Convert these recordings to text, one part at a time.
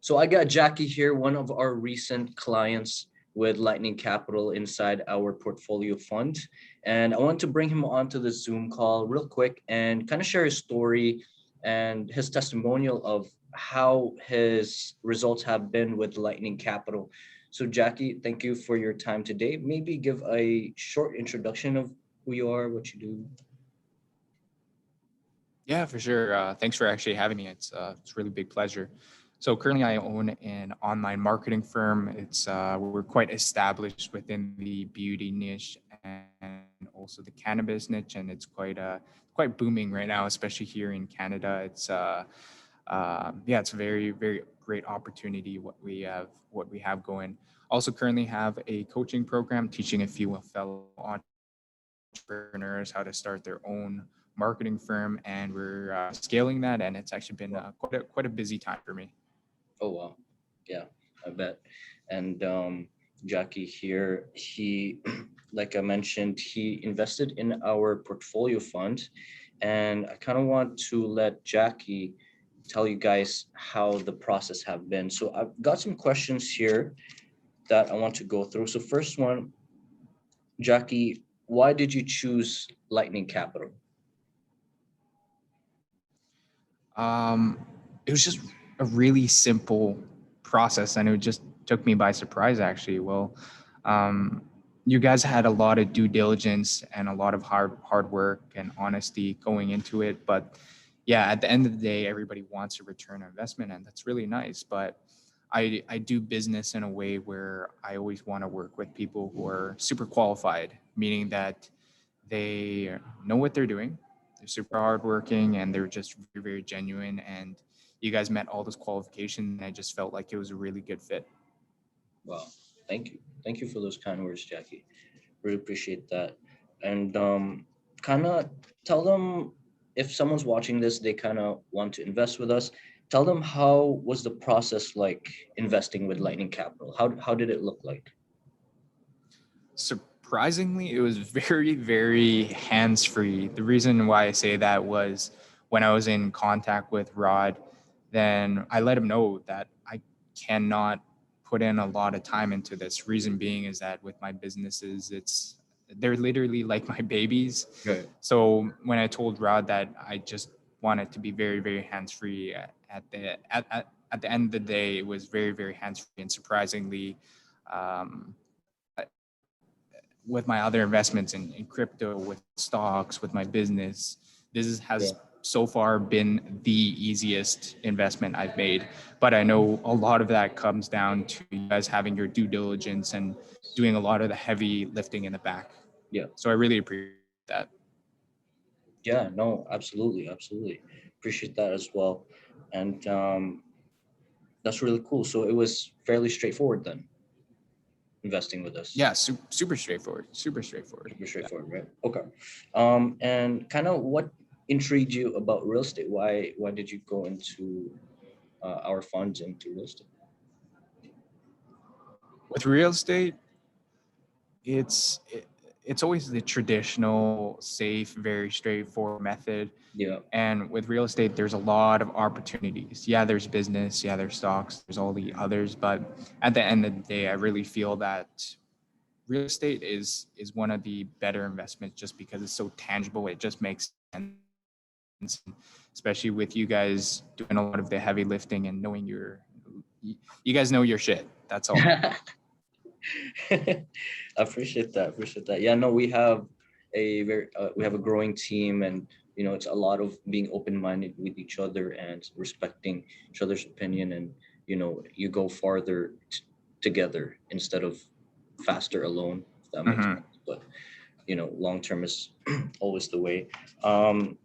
So I got Jackie here, one of our recent clients with Lightning Capital inside our portfolio fund. And I want to bring him onto the Zoom call real quick and kind of share his story and his testimonial of how his results have been with Lightning Capital. So Jackie, thank you for your time today. Maybe give a short introduction of who you are, what you do. Yeah, for sure. Thanks for actually having me. It's a really big pleasure. So currently, I own an online marketing firm. It's we're quite established within the beauty niche and also the cannabis niche, and it's quite booming right now, especially here in Canada. It's a very great opportunity what we have going. Also, currently have a coaching program teaching a few fellow entrepreneurs how to start their own marketing firm, and we're scaling that. And it's actually been quite a busy time for me. Oh wow. Yeah, I bet. And Jackie here, he like I mentioned, he invested in our portfolio fund. And I kind of want to let Jackie tell you guys how the process have been. So I've got some questions here that I want to go through. So first one, Jackie, why did you choose Lightning Capital? Um, it was just a really simple process, and it just took me by surprise, actually. Um, you guys had a lot of due diligence and a lot of hard work and honesty going into it, but yeah, at the end of the day, everybody wants a return on investment, and that's really nice. But I do business in a way where I always want to work with people who are super qualified, meaning that they know what they're doing. They're super hardworking and they're just very genuine. And you guys met all those qualifications, and I just felt like it was a really good fit. Wow, thank you. Thank you for those kind words, Jackie. Really appreciate that. And kind of tell them, if someone's watching this, they kind of want to invest with us. Tell them, how was the process like investing with Lightning Capital? How did it look like? Surprisingly, it was very hands free. The reason why I say that was when I was in contact with Rod, then I let him know that I cannot put in a lot of time into this. Reason being is that with my businesses, they're literally like my babies. Right. So when I told Rod that I just wanted to be very hands free, at the end of the day, it was very hands free. And surprisingly, um, with my other investments in crypto, with stocks, with my business, Yeah. has so far been the easiest investment I've made. But I know a lot of that comes down to you guys having your due diligence and doing a lot of the heavy lifting in the back. Yeah. So I really appreciate that. Yeah. No, absolutely. Absolutely. Appreciate that as well. And that's really cool. So it was fairly straightforward then, investing with us. Yeah, super straightforward. Super straightforward. Super Yeah. straightforward, right? Okay. And kind of what intrigued you about real estate? Why did you go into our funds into real estate? With real estate, it's it, it's always the traditional, safe, very straightforward method. Yeah. And with real estate, there's a lot of opportunities. Yeah, there's business. Yeah, there's stocks. There's all the others. But at the end of the day, I really feel that real estate is one of the better investments just because it's so tangible. It just makes sense, especially with you guys doing a lot of the heavy lifting and knowing you guys know your shit. That's all. I appreciate that. Appreciate that. Yeah, no, we have a growing team, and it's a lot of being open-minded with each other and respecting each other's opinion, and you go farther together instead of faster alone, if that makes Mhm. sense. But long term is always the way. Um,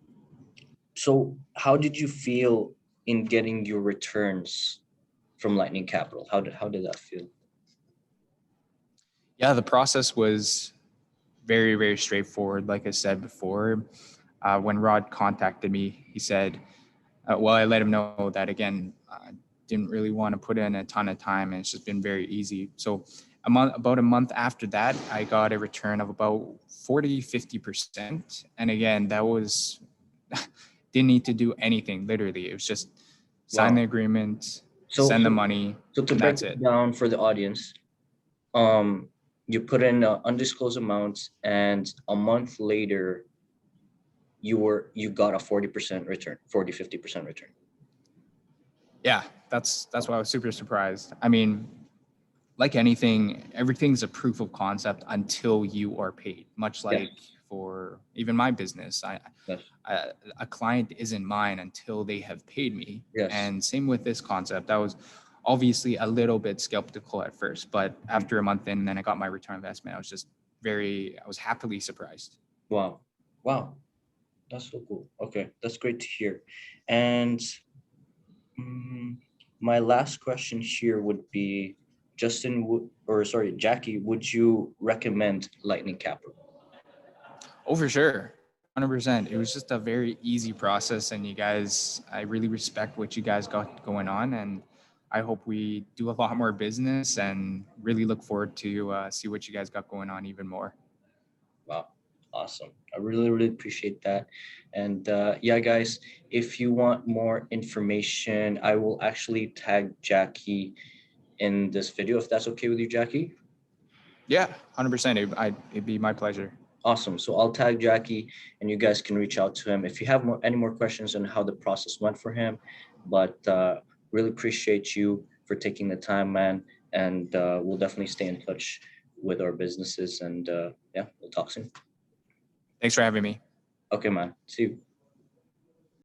so how did you feel in getting your returns from Lightning Capital? How did that feel? Yeah, the process was very straightforward. Like I said before, when Rod contacted me, he said, well, I let him know that again, didn't really want to put in a ton of time, and it's just been very easy. So about a month after that, I got a return of about 40-50%. And again, that was, didn't need to do anything, literally. It was just sign the Wow. agreement, So, send the so, money, so to and break that's it it. down for the audience, you put in an undisclosed amount, and a month later, you got a 40% return, 40-50% return. Yeah, that's why I was super surprised. I mean, like anything, everything's a proof of concept until you are paid. Much Yes, like for even my business, yes, a client isn't mine until they have paid me. yes. And same with this concept. I was obviously a little bit skeptical at first, but Mhm. after a month in, and then I got my return on investment. I was happily surprised. Wow, wow, that's so cool. Okay, that's great to hear. And mm, my last question here would be, Justin, or sorry, Jackie, would you recommend Lightning Capital? Oh, for sure. 100%. It was just a very easy process. And you guys, I really respect what you guys got going on. And I hope we do a lot more business and really look forward to see what you guys got going on even more. Wow, awesome. I really, really appreciate that. And yeah, guys, if you want more information, I will actually tag Jackie in this video, if that's okay with you, Jackie. Yeah, 100%. It'd be my pleasure. Awesome. So I'll tag Jackie and you guys can reach out to him if you have any more questions on how the process went for him. But really appreciate you for taking the time, man. And we'll definitely stay in touch with our businesses. And yeah, we'll talk soon. Thanks for having me. Okay, man. See you.